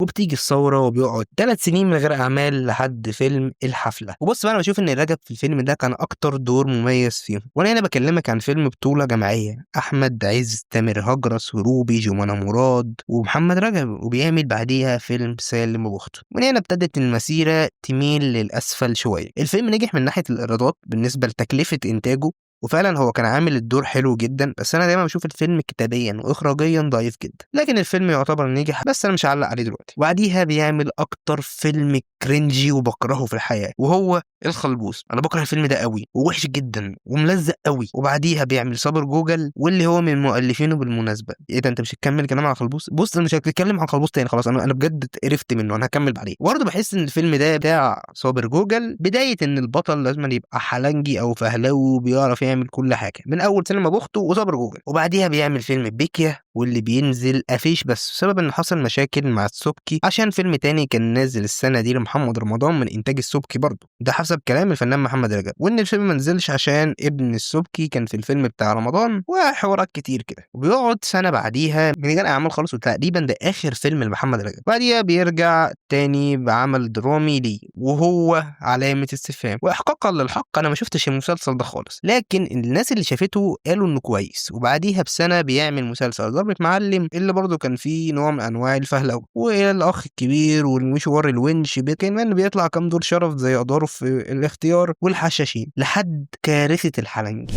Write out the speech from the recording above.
وبتيجي الثورة وبيقعد 3 سنين من غير أعمال لحد فيلم الحفلة. وبص بقى، أنا بشوف إن رجب في الفيلم ده كان أكتر دور مميز فيهم، وأنا هنا بكلمك عن فيلم بطولة جماعية، أحمد عز، تامر هجرس، وروبي، جمانة مراد، ومحمد رجب، وبيعمل بعديها فيلم سالم وبخته. من هنا ابتدت المسيرة تميل للأسفل شوية. الفيلم نجح من ناحية الإيرادات بالنسبة لتكلفة إنتاجه، وفعلا هو كان عامل الدور حلو جدا، بس انا دايما بشوف الفيلم كتابيا واخراجيا ضعيف جدا، لكن الفيلم يعتبر نجح، بس انا مش هعلق عليه دلوقتي. وبعديها بيعمل اكتر فيلم كرنجي وبكرهه في الحياه، وهو الخلبوس. انا بكره الفيلم ده قوي، ووحش جدا وملزق قوي. وبعديها بيعمل صابر جوجل، واللي هو من مؤلفينه بالمناسبه. ايه ده، انت مش هتكمل كلام عن الخلبوس؟ بص، انا مش هتكلم عن الخلبوس تاني خلاص، انا بجد قرفت منه، انا هكمل بعدين. برضه بحس ان الفيلم ده بتاع صابر جوجل بدايه ان البطل لازم يبقى حلنجي او فهلاوي بيعرف يعمل كل حاجه، من اول سينما بوخته وصبر جوجل. وبعديها بيعمل فيلم بيكيا، واللي بينزل قفيش بس بسبب ان حصل مشاكل مع السبكي عشان فيلم تاني كان نازل السنه دي لمحمد رمضان من انتاج السبكي برضه، ده حسب كلام الفنان محمد رجب. وان الفيلم ما نزلش عشان ابن السبكي كان في الفيلم بتاع رمضان، وحوارات كتير كده. وبيقعد سنه بعديها من غير اعمال خالص، وتقريبا ده اخر فيلم لمحمد رجب. بعديها بيرجع تاني بعمل درامي ليه، وهو علامه استفهام. واحقاقا للحق انا ما شفتش المسلسل ده خالص، لكن الناس اللي شافته قالوا انه كويس. وبعديها بسنه بيعمل مسلسل ضربة معلم، اللي برضه كان فيه نوع من انواع الفهلوه، والاخ الكبير، والمشوار الونش، كمان بيطلع كام دور شرف زي ادواره في الاختيار والحشاشين، لحد كارثه الحلنجي.